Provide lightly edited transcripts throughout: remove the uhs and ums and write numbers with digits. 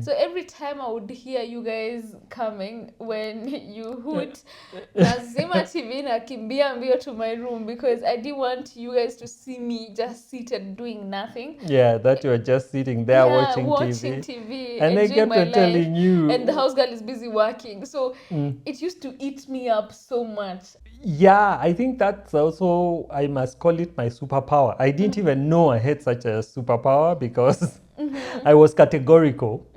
So every time I would hear you guys coming when you hoot, lazima TV nakimbia mbio to my room because I didn't want you guys to see me just seated doing nothing. Yeah, that you're just sitting there Yeah, watching watching TV. TV, And I enjoying kept my on life, telling and the you. house girl is busy working. So Mm. it used to eat me up so much. Yeah, I think that's also, I must call it my superpower. I didn't even know I had such a superpower because I was categorical.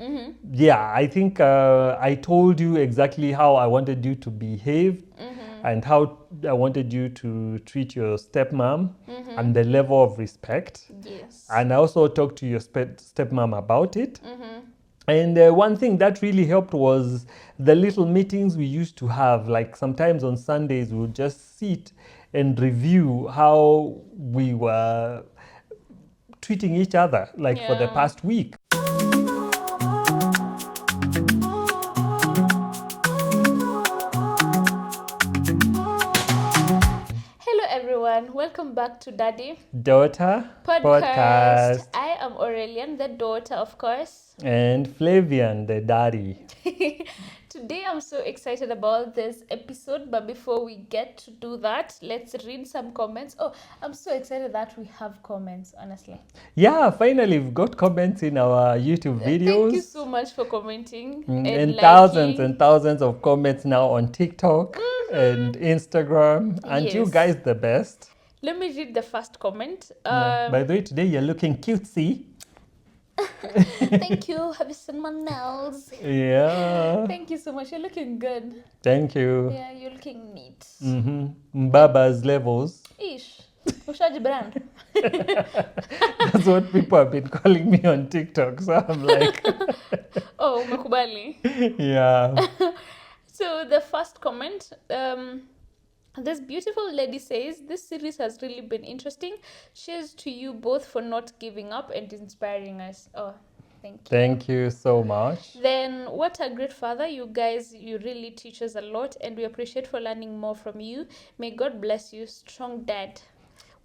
Yeah, I think I told you exactly how I wanted you to behave and how I wanted you to treat your stepmom and the level of respect. Yes. And I also talked to your stepmom about it. And one thing that really helped was the little meetings we used to have. Like sometimes on Sundays, we would just sit and review how we were treating each other, like for the Yeah. past week. Hello everyone, welcome back to Daddy Daughter Podcast. I am Aurelian, the daughter, of course. And Flavian, the daddy. Today I'm so excited about this episode, but before we get to do that, let's read some comments. Oh, I'm so excited that we have comments, honestly. Yeah, finally we've got comments in our YouTube videos. Thank you so much for commenting and thousands of comments now on TikTok and Instagram. And you Yes. guys the best. Let me read the first comment. By the way, today you're looking cutesy. Thank you. Have you seen my nails? Yeah. Thank you so much. You're looking good. Thank you. Yeah, you're looking neat. Mbaba's levels. Ish. Ushaji brand. That's what people have been calling me on TikTok. So I'm like, oh, umekubali. Yeah. So the first comment, this beautiful lady says, this series has really been interesting. Cheers to you both for not giving up and inspiring us. Oh, thank you. Thank you so much. Then, what a great father. You guys, you really teach us a lot and we appreciate for learning more from you. May God bless you. Strong dad.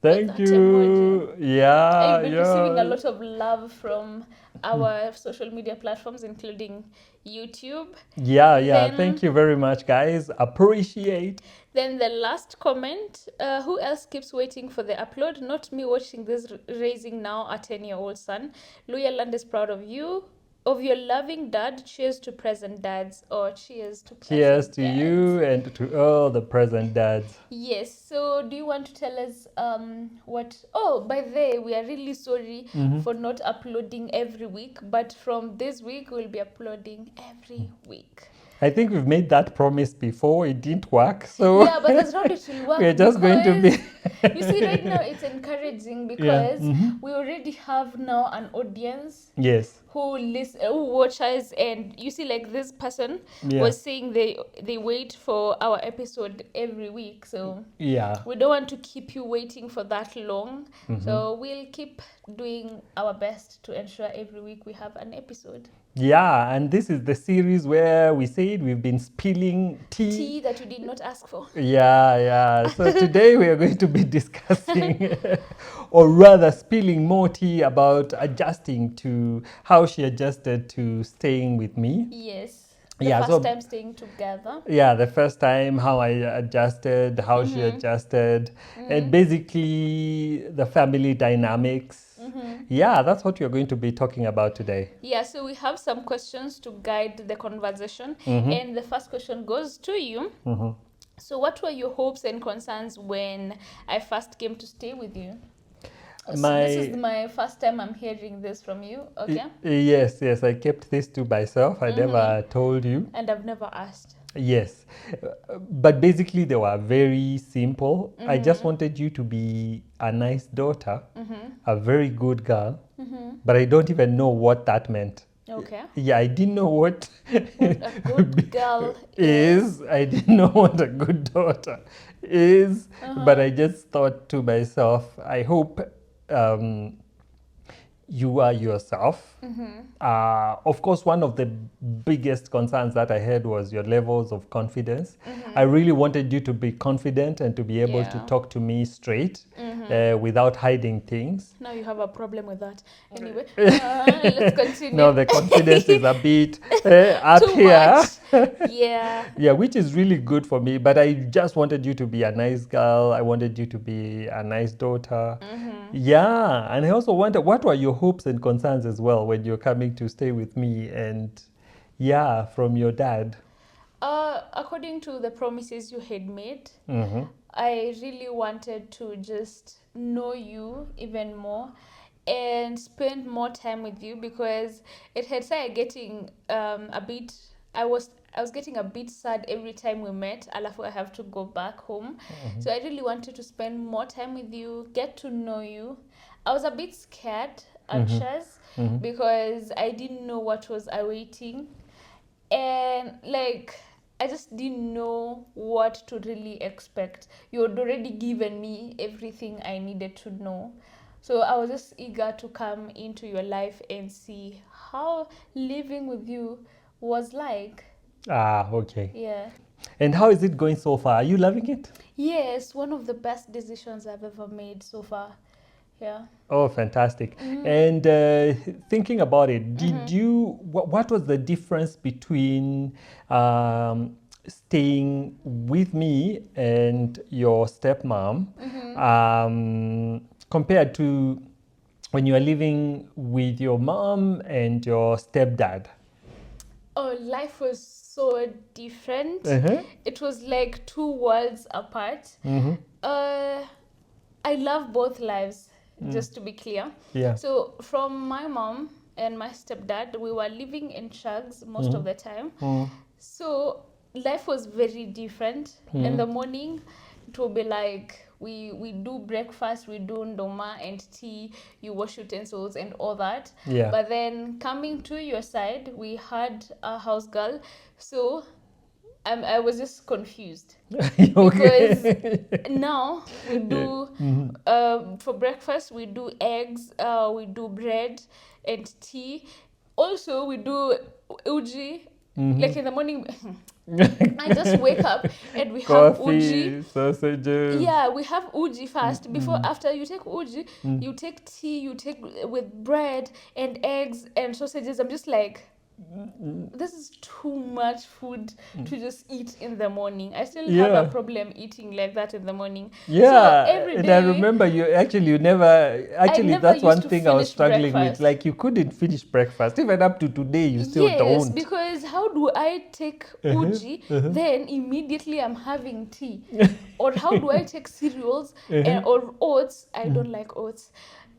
Thank you. Yeah. I've been receiving a lot of love from our social media platforms, including YouTube. Yeah. Then- Thank you very much, guys. Appreciate. Then the last comment, who else keeps waiting for the upload? Not me watching this raising now a 10-year-old son. Luya Land is proud of you, of your loving dad. Cheers to present dads. Or cheers to present Cheers to dads. you and to all the present dads. Yes. So do you want to tell us what... Oh, by the way, we are really sorry for not uploading every week. But from this week, we'll be uploading every week. I think we've made that promise before. It didn't work. So Yeah, but as long as it will work. we're just going to be... You see, right now it's encouraging because we already have now an audience Yes. who watches, and you see, like this person Yeah. was saying they wait for our episode every week. So Yeah. we don't want to keep you waiting for that long. So we'll keep doing our best to ensure every week we have an episode. Yeah, and this is the series where we said we've been spilling Tea that you did not ask for. Yeah. So today we are going to be discussing, or rather spilling more tea about adjusting to how she adjusted to staying with me. Yes. The Yeah, first so- time staying together. Yeah, the first time, how I adjusted, how she adjusted, and basically the family dynamics. Yeah, that's what we're going to be talking about today. Yeah, so we have some questions to guide the conversation. And the first question goes to you. So, what were your hopes and concerns when I first came to stay with you? So this is my first time I'm hearing this from you, okay? Yes, I kept this to myself. I never told you. And I've never asked. Yes, but basically they were very simple. I just wanted you to be a nice daughter, a very good girl, but I don't even know what that meant. Okay. Yeah, I didn't know what A good girl is. I didn't know what a good daughter is, but I just thought to myself, I hope you are yourself. Of course, one of the biggest concerns that I had was your levels of confidence. I really wanted you to be confident and to be able to Yeah. talk to me straight without hiding things. Now you have a problem with that. Anyway, let's continue. No, the confidence is a bit up Too here. much. Yeah. Yeah, which is really good for me. But I just wanted you to be a nice girl. I wanted you to be a nice daughter. Yeah, and I also wonder, what were your hopes and concerns as well when you're coming to stay with me and, yeah, from your dad? According to the promises you had made, I really wanted to just know you even more and spend more time with you, because it had started getting a bit. I was getting a bit sad every time we met. Alafu I have to go back home, so I really wanted to spend more time with you, get to know you. I was a bit scared, anxious, because I didn't know what was awaiting, and like I just didn't know what to really expect. You had already given me everything I needed to know. So I was just eager to come into your life and see how living with you was like. Ah, okay. Yeah. And how is it going so far? Are you loving it? Yes, one of the best decisions I've ever made so far. Yeah. Oh, fantastic. And thinking about it, did you, what was the difference between staying with me and your stepmom compared to when you are living with your mom and your stepdad? Oh, life was so different. It was like two worlds apart. I love both lives, just to be clear. Yeah. So from my mom and my stepdad, we were living in shags most of the time. So life was very different. In the morning, it will be like we do breakfast, we do ndoma and tea, you wash utensils and all that. Yeah. But then coming to your side, we had a house girl. So I was just confused. Because now we do for breakfast we do eggs, we do bread and tea. Also we do uji. Like in the morning, I just wake up and we have uji. Coffee, sausages. Yeah, we have uji first. Before, after you take uji, you take tea, you take with bread and eggs and sausages. I'm just like, this is too much food to just eat in the morning. I still have Yeah. a problem eating like that in the morning. Yeah, So every and day, I remember you never, actually never that's one used to thing I was finish struggling breakfast. with. Like you couldn't finish breakfast. Even up to today, you still yes, don't. because how do I take uji, then immediately I'm having tea? Or how do I take cereals or oats? I don't like oats.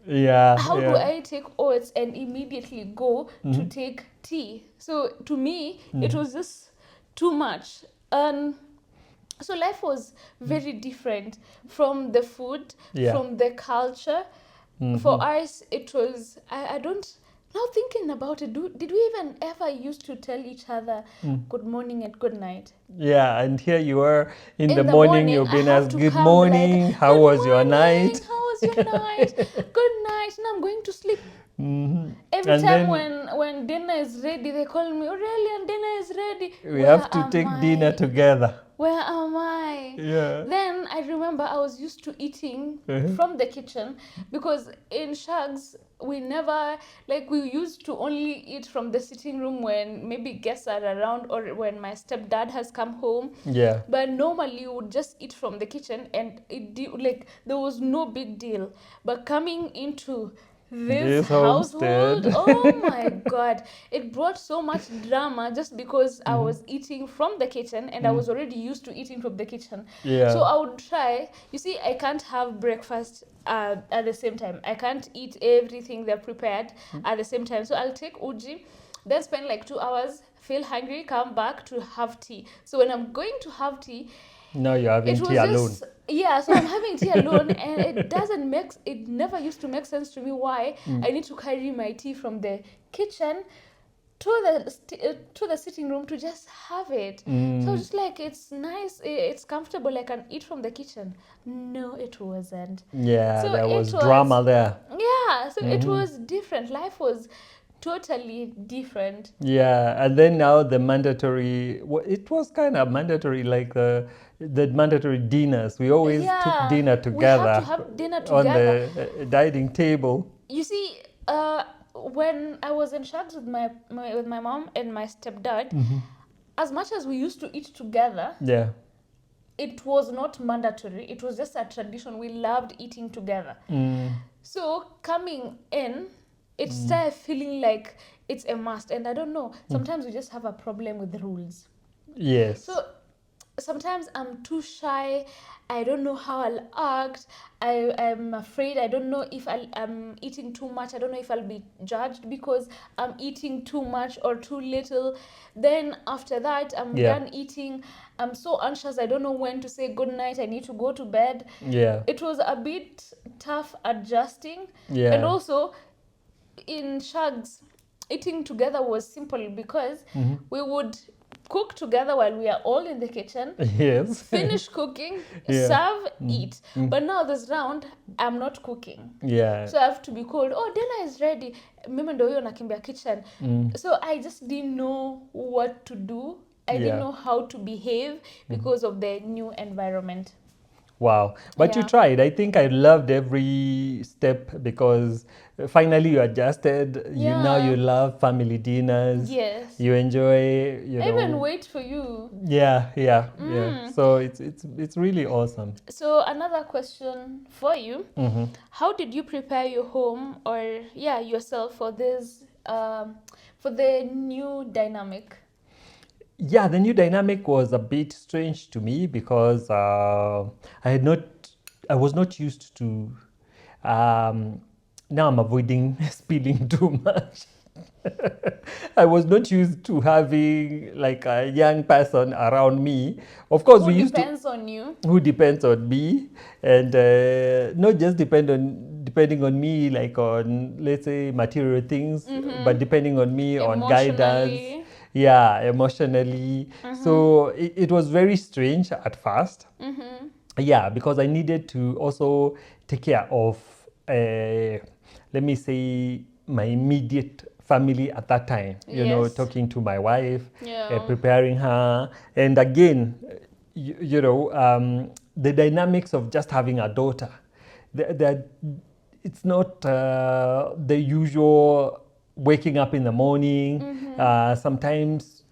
Yeah. How do yeah. I take oats and immediately go to take tea? So to me, it was just too much. So life was very different from the food, Yeah. from the culture. For us, it was, I don't, now thinking about it, did we even ever used to tell each other good morning and good night? Yeah, and here you are in, In the morning, you've I been have asked, to good come morning, like, how "Good was your morning, night? How was your night? Good night. Now I'm going to sleep." Every And time then when dinner is ready, they call me, Aurelian, dinner is ready. we have to take dinner together. Where am I? Yeah. Then I remember I was used to eating from the kitchen, because in shags we never, like, we used to only eat from the sitting room when maybe guests are around or when my stepdad has come home. Yeah. But normally we would just eat from the kitchen, and like there was no big deal. But coming into this household, homestead. oh my god, it brought so much drama just because I was eating from the kitchen and I was already used to eating from the kitchen. Yeah. So I would try, you see, I can't have breakfast at the same time. I can't eat everything they're prepared at the same time. So I'll take uji, then spend like 2 hours, feel hungry, come back to have tea. So when I'm going to have tea, Now you're having it was tea alone. just, yeah, so I'm having tea alone, and it never used to make sense to me why I need to carry my tea from the kitchen to the sitting room to just have it. So I was just like, it's nice, it's comfortable, I can eat from the kitchen. No, it wasn't. Yeah, So there it was was- drama there. Yeah, so it was different. Life was totally different. Yeah, and then now the mandatory, it was kind of mandatory, like the mandatory dinners. We always Yeah, took dinner we together had to have dinner on together. the dining table. You see, when I was in Shags with my mom and my stepdad, as much as we used to eat together, Yeah. it was not mandatory. It was just a tradition. We loved eating together. So coming in, it started feeling like it's a must. And I don't know, sometimes we just have a problem with the rules. Yes. So sometimes I'm too shy. I don't know how I'll act. I'm afraid. I don't know if I'm eating too much. I don't know if I'll be judged because I'm eating too much or too little. Then after that, I'm Yeah. done eating. I'm so anxious. I don't know when to say good night. I need to go to bed. Yeah. It was a bit tough adjusting. Yeah. And also, in Shags, eating together was simple because we would cook together while we are all in the kitchen, Yes. finish cooking, Yeah. serve, eat. But now this round, I'm not cooking. Yeah. So I have to be called, oh, dinner is ready. Mimi ndo huyo nakimbia kitchen. So I just didn't know what to do. I Yeah. didn't know how to behave because of the new environment. Wow. But you Yeah. tried. I think I loved every step because finally you adjusted. Now Yeah. you love family dinners. Yes. You enjoy, I even wait for you. Yeah, yeah, yeah. So it's really awesome. So another question for you: how did you prepare your home or yourself for this for the new dynamic? Yeah, the new dynamic was a bit strange to me because I was not used to. Now I'm avoiding spilling too much. I was not used to having like a young person around me. Of course, we Who used to. depends on you? Who depends on me, and not just depending on me, like on, let's say, material things, but depending on me on guidance. Emotionally. Yeah, emotionally. So it was very strange at first. Yeah, because I needed to also take care of, let me say, my immediate family at that time. You know, Yes. talking to my wife, Yeah. preparing her, and again, the dynamics of just having a daughter. It's not the usual waking up in the morning. Sometimes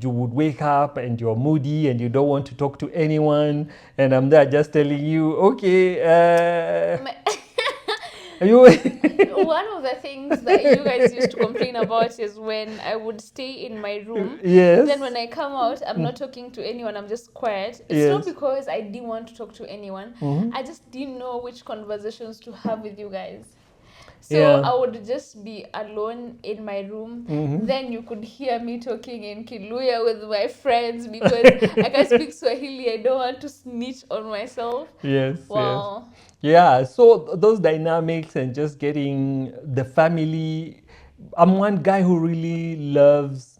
you would wake up and you're moody and you don't want to talk to anyone, and I'm there just telling you, okay, you One of the things that you guys used to complain about is when I would stay in my room. Yes. Then when I come out, I'm not talking to anyone. I'm just quiet. It's Yes. not because I didn't want to talk to anyone. I just didn't know which conversations to have with you guys. So Yeah. I would just be alone in my room. Then you could hear me talking in Kiluya with my friends because I can speak Swahili. I don't want to snitch on myself. Yes, yes. Wow. Yeah, so those dynamics and just getting the family. I'm one guy who really loves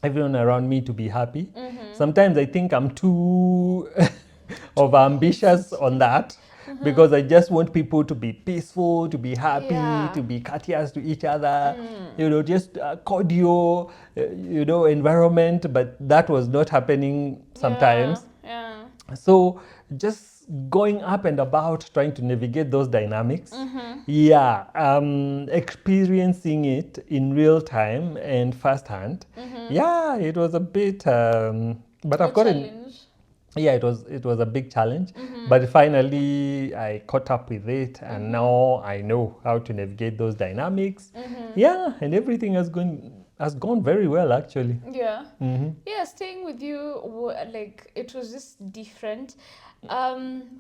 everyone around me to be happy. Sometimes I think I'm too of ambitious on that because I just want people to be peaceful, to be happy, Yeah. to be courteous to each other, you know, just cordial, environment. But that was not happening sometimes. Yeah. So just going up and about trying to navigate those dynamics, yeah, experiencing it in real time and firsthand, yeah, it was a bit, but I've gotten, Challenge. yeah, it was a big challenge, but finally I caught up with it, and now I know how to navigate those dynamics. Yeah, and everything has gone very well actually. Yeah. Yeah, staying with you, like, it was just different.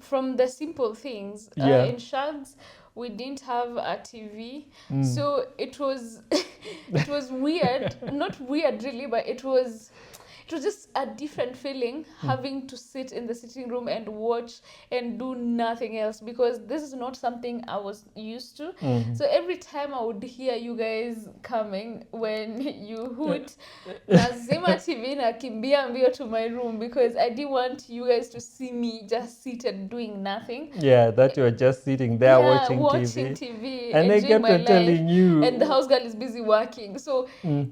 From the simple things. Yeah. In Shags, we didn't have a TV, so it was it was weird. Not weird really, but it was it was just a different feeling having to sit in the sitting room and watch and do nothing else, because this is not something I was used to. So every time I would hear you guys coming when you hoot, lazima TV nakimbia mbio to my room, because I didn't want you guys to see me just seated doing nothing. Yeah, that you're just sitting there watching TV, and they enjoying kept my on telling life, you, and the house girl is busy working. So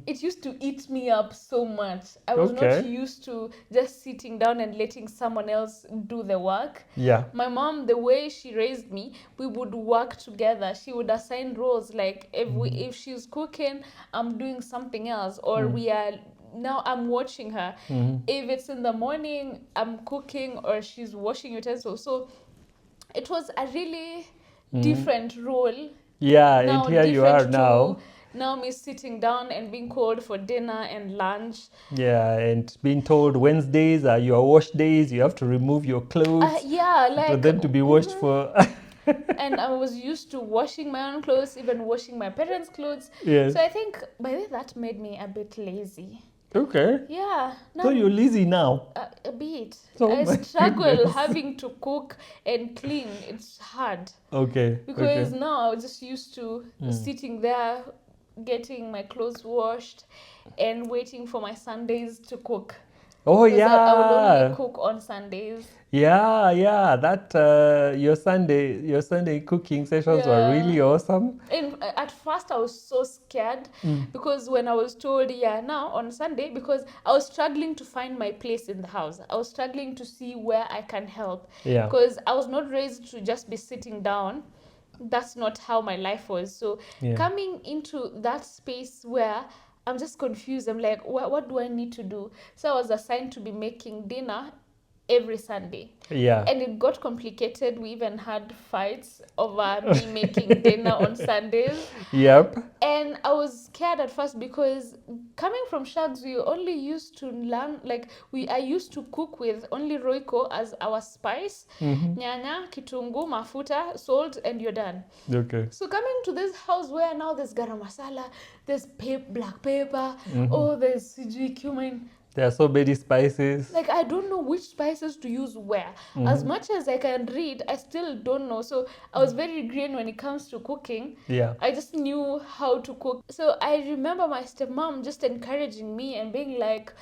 it used to eat me up so much. I was not Okay. used to just sitting down and letting someone else do the work. yeah, My mom, the way she raised me, we would work together. She would assign roles, like if she's cooking, I'm doing something else, or now I'm watching her. If it's in the morning, I'm cooking, or she's washing utensils. So it was a really different role. yeah, Now and here you are different now. to now me sitting down and being called for dinner and lunch. Yeah, and being told Wednesdays are your wash days, you have to remove your clothes Yeah, for like them to be washed for. and I was used to washing my own clothes, even washing my parents' clothes. Yes. So I think by then that made me a bit lazy. Okay. Yeah, So you're lazy now. a bit. Oh I my struggle goodness. having to cook and clean. It's hard Okay. because okay. now I was just used to sitting there, getting my clothes washed, and waiting for my Sundays to cook. Oh Because I would only yeah. cook on Sundays. Yeah. That your Sunday cooking sessions were really awesome. And at first I was so scared because when I was told, now on Sunday, because I was struggling to find my place in the house. I was struggling to see where I can help. Yeah. Because I was not raised to just be sitting down. That's not how my life was. So Yeah. coming into that space where I'm just confused, I'm like, what do I need to do? So I was assigned to be making dinner every Sunday. Yeah. And it got complicated. We even had fights over me making dinner on Sundays. Yep. And I was scared at first because coming from Shags, we only used to learn, like, I used to cook with only Royco as our spice. Nyanya, kitungu, mafuta, salt, and you're done. Okay. So coming to this house where now there's garam masala, there's black pepper, oh, there's sijui cumin. There are so many spices. Like, I don't know which spices to use where. As much as I can read, I still don't know. So I was very green when it comes to cooking. Yeah. I just knew how to cook. So I remember my stepmom just encouraging me and being like,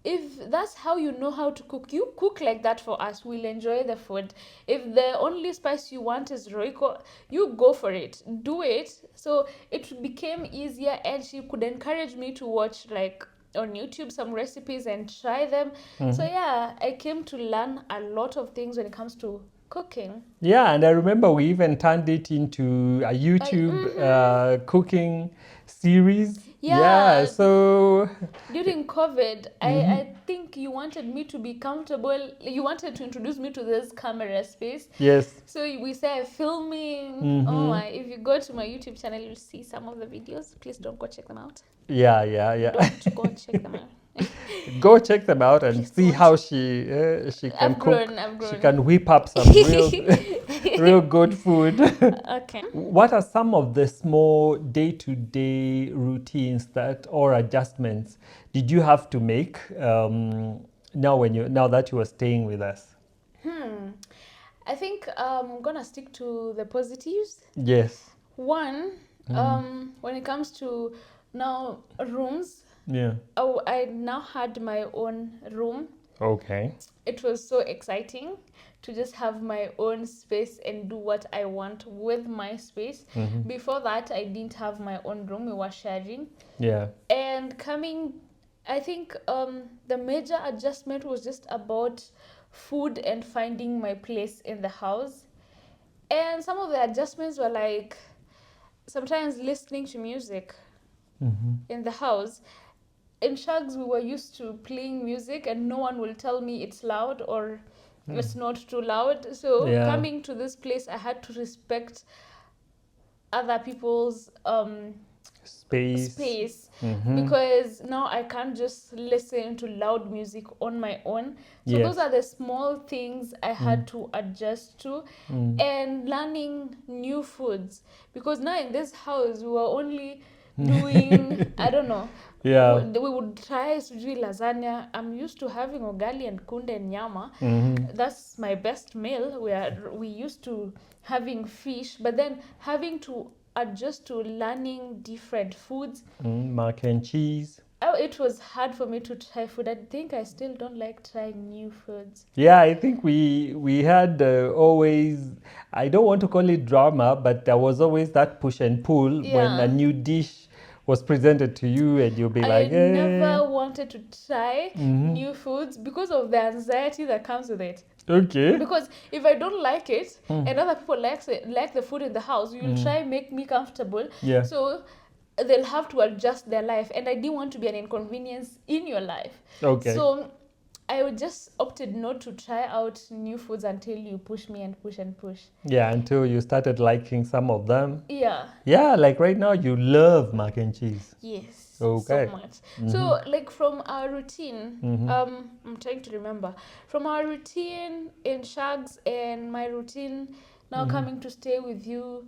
if that's how you know how to cook, you cook like that for us. We'll enjoy the food. If the only spice you want is Royco, you go for it. Do it. So it became easier, and she could encourage me to watch, like, on YouTube some recipes and try them. So yeah, I came to learn a lot of things when it comes to cooking. Yeah, and I remember we even turned it into a YouTube cooking series. Yeah. So During COVID, I think you wanted me to be comfortable. You wanted to introduce me to this camera space. yes. So we started filming. Oh my! If you go to my YouTube channel, you'll see some of the videos. Please don't go check them out. Yeah. Don't go check them out. Go check them out and Please see go how she can I've cook. grown. She can whip up some real good food. Okay. What are some of the small day-to-day routines or adjustments did you have to make now that you are staying with us? I think I'm gonna stick to the positives. Yes. One, when it comes to now rooms, Yeah. I now had my own room. Okay. It was so exciting to just have my own space and do what I want with my space. Before that, I didn't have my own room. We were sharing. Yeah. And I think the major adjustment was just about food and finding my place in the house. And some of the adjustments were like sometimes listening to music in the house. In Shags, we were used to playing music and no one will tell me it's loud or it's not too loud. So coming to this place, I had to respect other people's space because now I can't just listen to loud music on my own. So those are the small things I had to adjust to. And learning new foods, because now in this house we were only doing I don't know, Yeah. We would try sujui lasagna. I'm used to having ugali and kunde and nyama. That's my best meal. We used to having fish, but then having to adjust to learning different foods. Mac and cheese. Oh, it was hard for me to try food. I think I still don't like trying new foods. Yeah, I think we had always, I don't want to call it drama, but there was always that push and pull when Yeah. a new dish was presented to you and you'll be I like, never wanted to try new foods because of the anxiety that comes with it. Okay. Because if I don't like it and other people like the food in the house, you'll try make me comfortable. Yeah. So they'll have to adjust their life, and I didn't want to be an inconvenience in your life. Okay. So I would just opted not to try out new foods until you push me and push and push. Yeah, until you started liking some of them. Yeah. Yeah, like right now you love mac and cheese. Yes. Okay. So much. So like from our routine, I'm trying to remember. From our routine in Shags and my routine now coming to stay with you,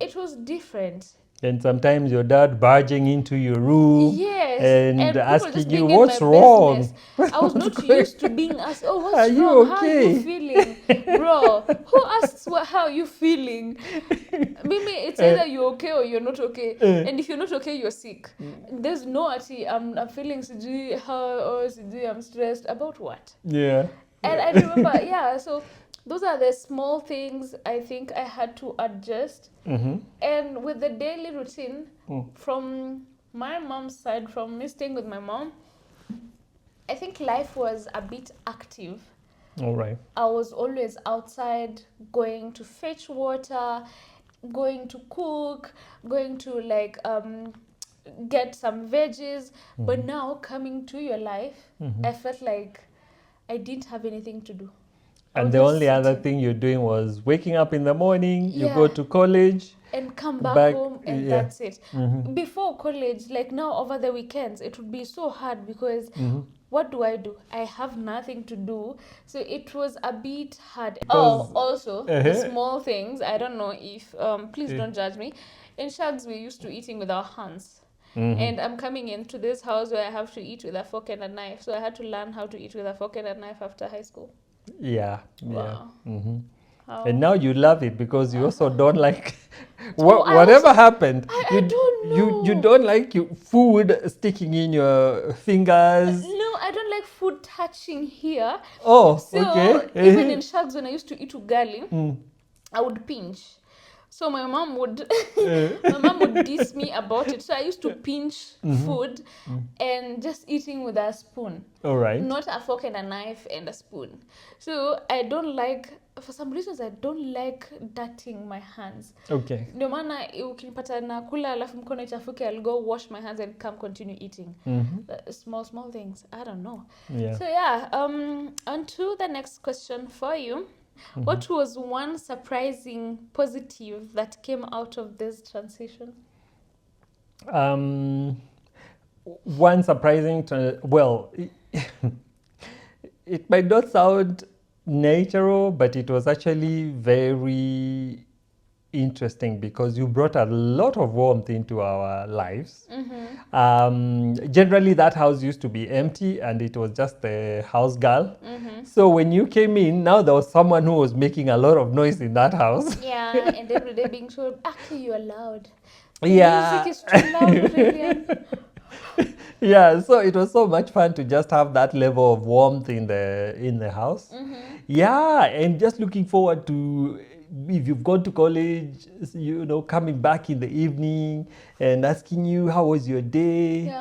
it was different. And sometimes your dad barging into your room Yes, and people just asking you being in what's my wrong. business. I was not used to being asked, oh, what's Are you wrong? How are okay? you feeling? Bro, who asks how are you feeling? Maybe it's either you're okay or you're not okay. And if you're not okay, you're sick. There's no I'm feeling sijui, I'm stressed. About what? Yeah. And I remember, yeah, so those are the small things I think I had to adjust. And with the daily routine, from my mom's side, from me staying with my mom, I think life was a bit active. All right. I was always outside, going to fetch water, going to cook, going to like get some veggies. But now coming to your life, I felt like I didn't have anything to do. I And was the just only other sitting thing you're doing was waking up in the morning, you Yeah. go to college. and come back Back- home and yeah. that's it. Before college, like now over the weekends, it would be so hard because what do? I have nothing to do. So it was a bit hard. Because- Also, the small things, I don't know if, please don't judge me. In Shags, we used to eating with our hands. And I'm coming into this house where I have to eat with a fork and a knife. So I had to learn how to eat with a fork and a knife after high school. Yeah. Wow. How- And now you love it because you also don't like I whatever happened. I don't You know. don't like food sticking in your fingers. No, I don't like food touching here. Oh, So okay. even in Shags, when I used to eat ugali, I would pinch. So my mom would diss me about it. So I used to pinch food and just eating with a spoon, All right. not a fork and a knife and a spoon. So I don't like, for some reasons, I don't like dirtying my hands. Okay. Ndio maana ukinipata nakula alafu mkono ichafuke, I'll go wash my hands and come continue eating. Small things. I don't know. Yeah. So yeah, on to the next question for you. What was one surprising positive that came out of this transition? One surprising, it might not sound natural, but it was actually very interesting because you brought a lot of warmth into our lives. Generally, that house used to be empty and it was just a house girl. So when you came in, now there was someone who was making a lot of noise in that house. Yeah, and every day being told, actually, you're loud. Yeah. Music is too loud, Lillian. Yeah, so it was so much fun to just have that level of warmth in the house. Yeah, and just looking forward to, if you've gone to college, coming back in the evening and asking you how was your day.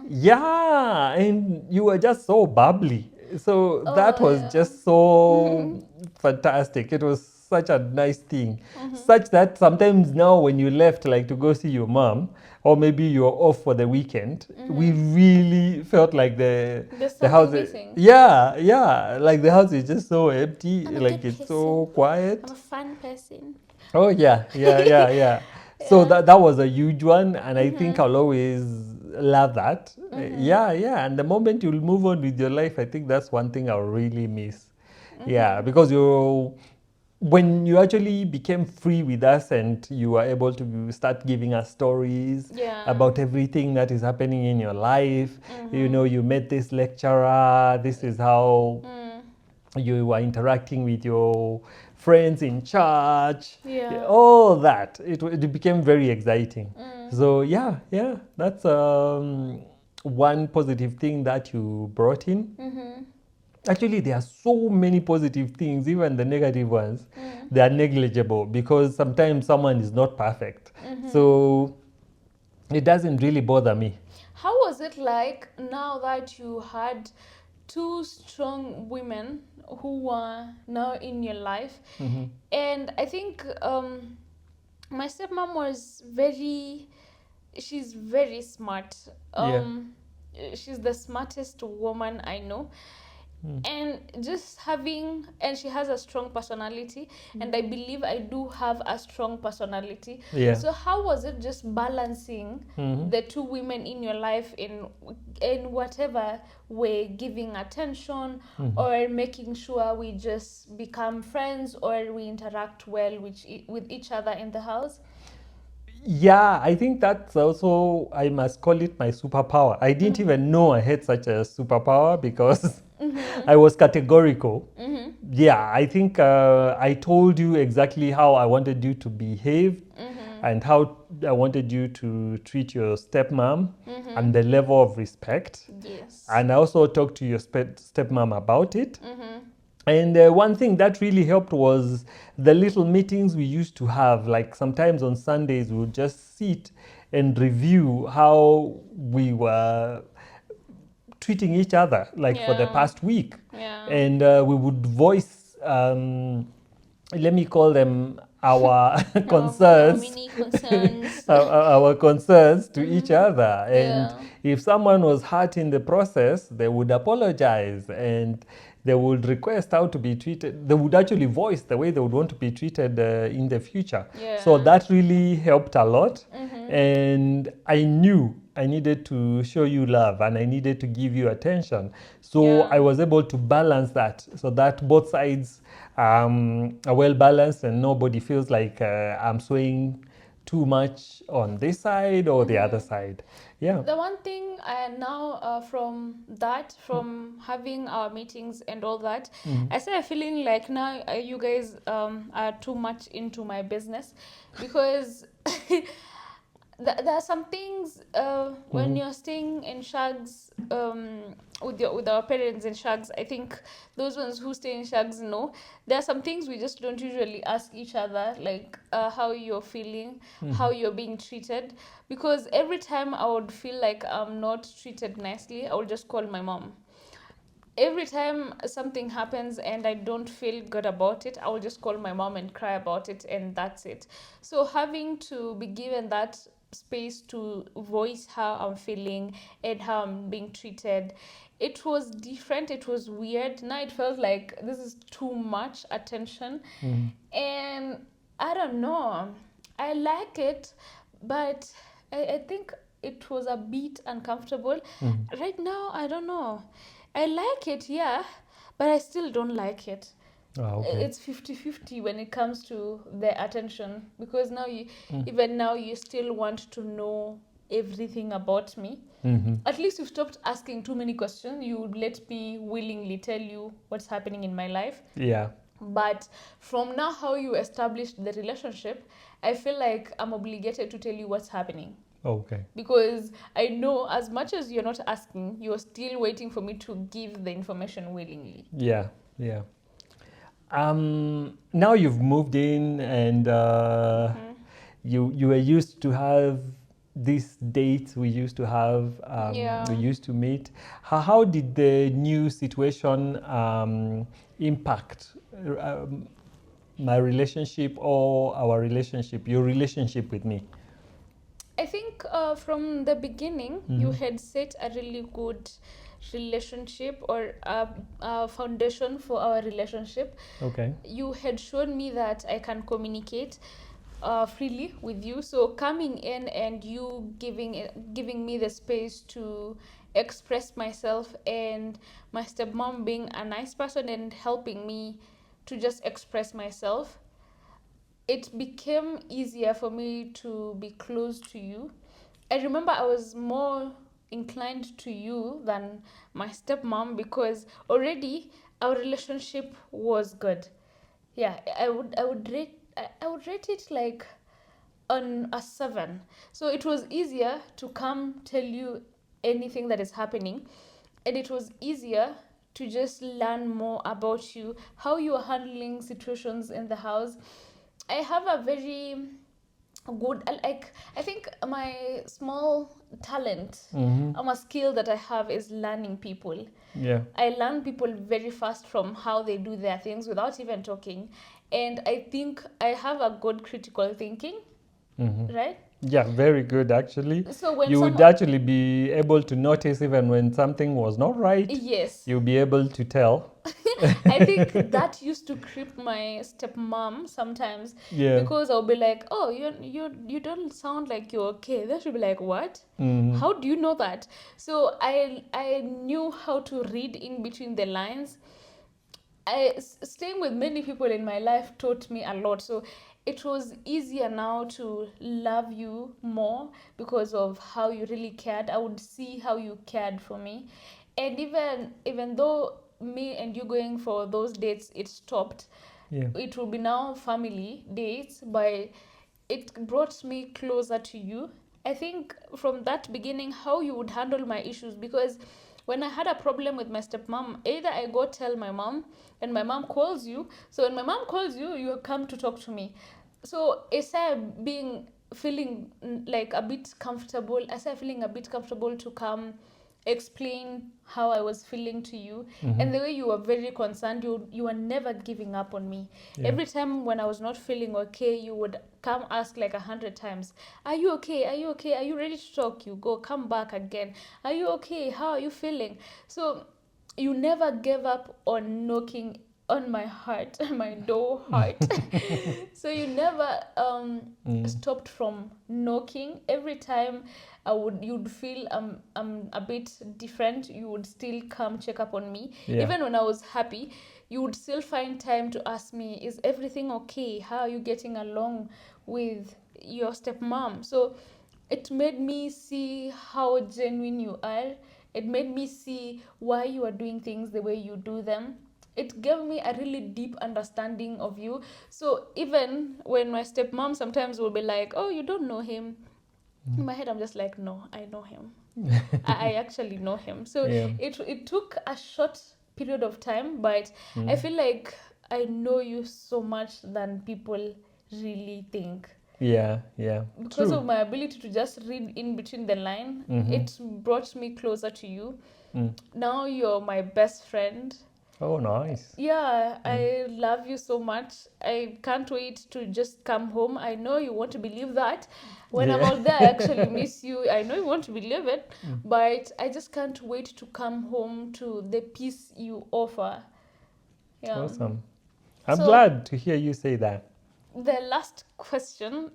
Yeah, and you were just so bubbly. So that was just so fantastic. It was such a nice thing. Such that sometimes now when you left, like to go see your mom, or maybe you're off for the weekend, we really felt like the house. Missing. Yeah, like the house is just so empty, I'm a like good it's so quiet. I'm a fun person. Oh yeah. So that was a huge one, and I think I'll always love that. Yeah, and the moment you'll move on with your life, I think that's one thing I'll really miss. Yeah, because when you actually became free with us and you were able to start giving us stories Yeah. about everything that is happening in your life, you know, you met this lecturer, this is how you were interacting with your friends in church, Yeah. all that. It became very exciting. So yeah, that's one positive thing that you brought in. Actually, there are so many positive things, even the negative ones, they are negligible because sometimes someone is not perfect. So it doesn't really bother me. How was it like now that you had two strong women who were now in your life? And I think my stepmom was she's very smart. She's the smartest woman I know. And just having, and she has a strong personality, and I believe I do have a strong personality. Yeah. So how was it just balancing the two women in your life in whatever way, giving attention or making sure we just become friends or we interact well with each other in the house? Yeah, I think that's also, I must call it my superpower. I didn't even know I had such a superpower because I was categorical. Yeah, I think I told you exactly how I wanted you to behave and how I wanted you to treat your stepmom and the level of respect. Yes. And I also talked to your stepmom about it. And one thing that really helped was the little meetings we used to have. Like sometimes on Sundays, we would just sit and review how we were treating each other, like for the Yeah. past week. Yeah. And we would voice, let me call them our Our concerns, mini concerns. our concerns to each other. And Yeah. if someone was hurt in the process, they would apologize and they would request how to be treated. They would actually voice the way they would want to be treated in the future. So Yeah. that really helped a lot. And I knew I needed to show you love and I needed to give you attention. So Yeah. I was able to balance that so that both sides are well balanced and nobody feels like I'm swaying too much on this side or the other side. Yeah. The one thing now from having our meetings and all that, I started feeling like now you guys are too much into my business because there are some things when you're staying in shags with our parents in shags. I think those ones who stay in shags know there are some things we just don't usually ask each other, like how you're feeling, how you're being treated, because every time I would feel like I'm not treated nicely, I will just call my mom. Every time something happens and I don't feel good about it, I will just call my mom and cry about it, and that's it. So having to be given that space to voice how I'm feeling and how I'm being treated, it was different. It was weird. Now it felt like this is too much attention, and I don't know. I like it, but I think it was a bit uncomfortable. Right now, I don't know. I like it, yeah, but I still don't like it. Okay. It's 50-50 when it comes to the attention, because now even now you still want to know everything about me. At least you've stopped asking too many questions. You would let me willingly tell you what's happening in my life. Yeah. But from now how you established the relationship, I feel like I'm obligated to tell you what's happening, Okay. because I know as much as you're not asking, you're still waiting for me to give the information willingly. Yeah. Yeah. Now you've moved in and you were used to have these dates we used to have, Yeah. we used to meet. How did the new situation impact my relationship or our relationship, your relationship with me? I think from the beginning, you had set a really good relationship or a foundation for our relationship. Okay. You had shown me that I can communicate freely with you. So coming in and you giving me the space to express myself, and my stepmom being a nice person and helping me to just express myself, it became easier for me to be close to you. I remember I was more inclined to you than my stepmom because already our relationship was good. Yeah, I would rate it like on a 7. So it was easier to come tell you anything that is happening, and it was easier to just learn more about you, how you are handling situations in the house. I have a very good, like, I think my small talent, a skill that I have is learning people. Yeah. I learn people very fast from how they do their things without even talking. And I think I have a good critical thinking, right? Yeah, very good actually. So when You would someone, actually be able to notice even when something was not right. yes, You'll be able to tell. I think that used to creep my stepmom sometimes, Yeah. because I'll be like, "Oh, you don't sound like you're okay." They should be like, "What? How do you know that?" So I knew how to read in between the lines. Staying with many people in my life taught me a lot. So it was easier now to love you more because of how you really cared. I would see how you cared for me, and even though me and you going for those dates, it stopped. Yeah. It will be now family dates, but it brought me closer to you. I think from that beginning, how you would handle my issues, because when I had a problem with my stepmom, either I go tell my mom and my mom calls you. So when my mom calls you, you come to talk to me. So I started feeling like a bit comfortable. I started feeling a bit comfortable to come explain how I was feeling to you, and the way you were very concerned. You were never giving up on me. Yeah. Every time when I was not feeling okay, you would come ask like 100 times, "Are you okay? Are you okay? Are you ready to talk?" You go, come back again. "Are you okay? How are you feeling?" So you never gave up on knocking on my heart, my door heart. So you never stopped from knocking. Every time you'd feel I'm a bit different, you would still come check up on me. Yeah. Even when I was happy, you would still find time to ask me, "Is everything okay? How are you getting along with your stepmom?" So it made me see how genuine you are. It made me see why you are doing things the way you do them. It gave me a really deep understanding of you. So even when my stepmom sometimes will be like, "Oh, you don't know him," in my head I'm just like, "No, I know him. I actually know him." So Yeah. it took a short period of time, but I feel like I know you so much than people really think. Yeah. Yeah. Because True. of my ability to just read in between the line, it brought me closer to you. Now you're my best friend. Oh, nice. Yeah, I love you so much. I can't wait to just come home. I know you want to believe that. When I'm Yeah. out there, I actually miss you. I know you want to believe it, but I just can't wait to come home to the peace you offer. Yeah. Awesome. I'm So- glad to hear you say that. The last question.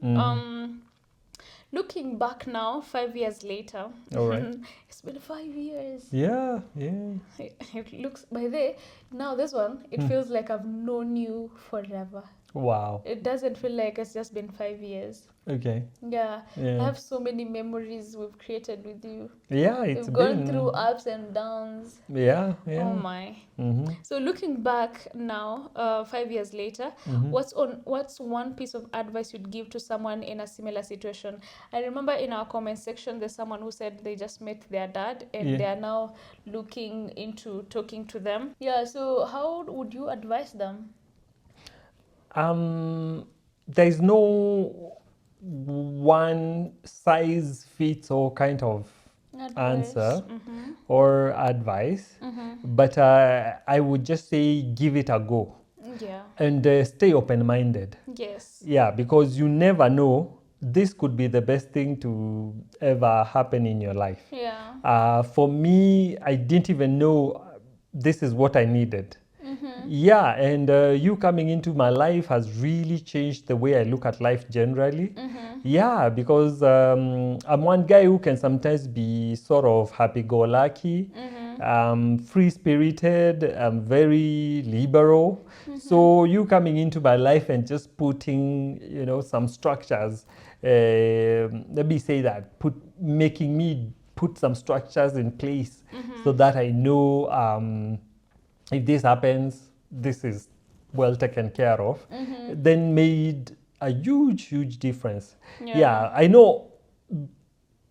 Looking back now, 5 years later, All right. it's been 5 years. Yeah. Yeah. It looks, by the now this one, it feels like I've known you forever. Wow. It doesn't feel like it's just been 5 years. Okay. Yeah, I Yeah. have so many memories we've created with you. Yeah. It's We've gone been. through ups and downs. Yeah. Yeah. Oh my. Mm-hmm. So looking back now, 5 years later, what's one piece of advice you'd give to someone in a similar situation? I remember in our comment section, there's someone who said they just met their dad and Yeah. they are now looking into talking to them. Yeah. So how would you advise them? There's no one size fits all kind of answer or advice, but I would just say give it a go Yeah. and stay open-minded. Yes. Yeah, because you never know, this could be the best thing to ever happen in your life. Yeah. For me, I didn't even know this is what I needed. Yeah, and you coming into my life has really changed the way I look at life generally. Yeah, because I'm one guy who can sometimes be sort of happy-go-lucky. free-spirited, very liberal. So you coming into my life and just putting, some structures, let me say that, making me put some structures in place so that I know if this happens, this is well taken care of, then made a huge difference. Yeah, I know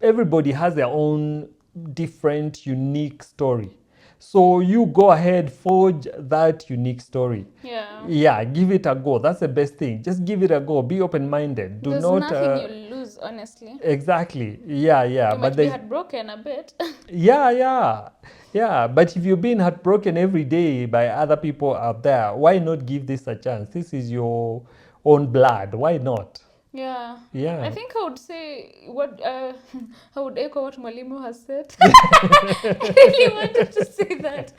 everybody has their own different, unique story. So you go ahead, forge that unique story. Yeah, give it a go. That's the best thing. Just give it a go. Be open-minded. There's nothing you lose, honestly. Exactly. Yeah. You might be heartbroken a bit. Yeah. But if you're being heartbroken every day by other people out there, why not give this a chance? This is your own blood. Why not? Yeah. Yeah. I think I would say I would echo what Mwalimu has said. I really wanted to say that.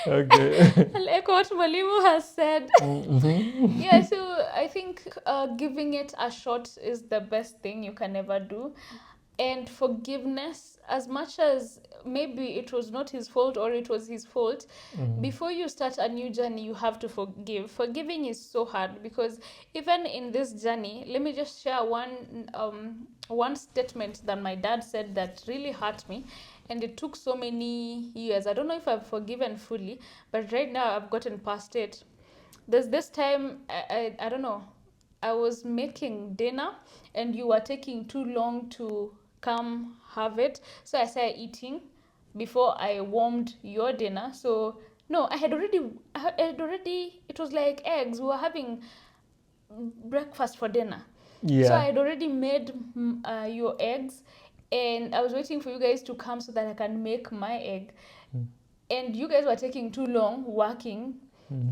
Okay. I'll echo what Mwalimu has said. Yeah, so I think giving it a shot is the best thing you can ever do. And forgiveness, as much as maybe it was not his fault or it was his fault, before you start a new journey, you have to forgive. Forgiving is so hard because even in this journey, let me just share one statement that my dad said that really hurt me. And it took so many years. I don't know if I've forgiven fully, but right now I've gotten past it. There's this time, I don't know, I was making dinner and you were taking too long to come have it. So I started eating before I warmed your dinner. So no, I had already, it was like eggs. We were having breakfast for dinner. Yeah. So I had already made your eggs and I was waiting for you guys to come so that I can make my egg. And you guys were taking too long working.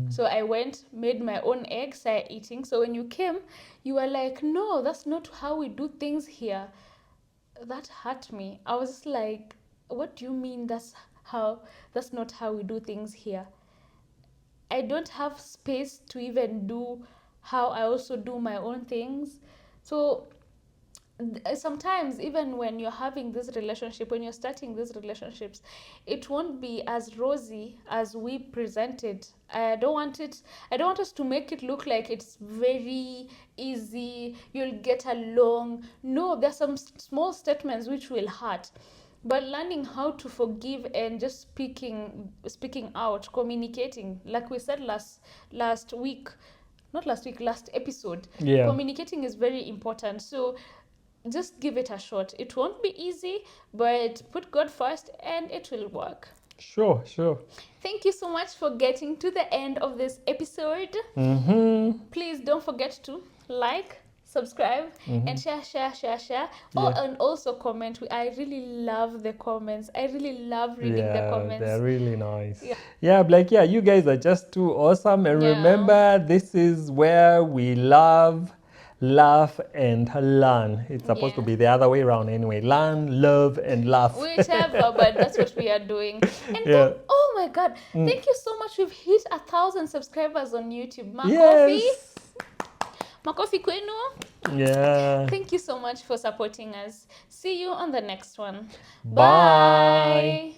So I went, made my own egg, started eating. So when you came, you were like, no, that's not how we do things here. That hurt me. I was just like, what do you mean that's not how we do things here? I don't have space to even do how I also do my own things. So sometimes even when you're having this relationship, when you're starting these relationships, it won't be as rosy as we present it. I don't want us to make it look like it's very easy, you'll get along. No, there's some small statements which will hurt, but learning how to forgive and just speaking out, communicating, like we said last episode. Yeah. Communicating is very important. So just give it a shot. It won't be easy, but put God first and it will work. Sure. Thank you so much for getting to the end of this episode. Please don't forget to like, subscribe, and share. And also comment. I really love the comments. I really love reading the comments. They're really nice. Yeah, you guys are just too awesome. And remember, this is where we love, laugh, and learn. It's supposed to be the other way around anyway. Learn, love, and laugh. Whichever, but that's what we are doing. And then, oh my God, thank you so much. We've hit 1,000 subscribers on YouTube. Makofi kwenu. Yeah. Thank you so much for supporting us. See you on the next one. Bye.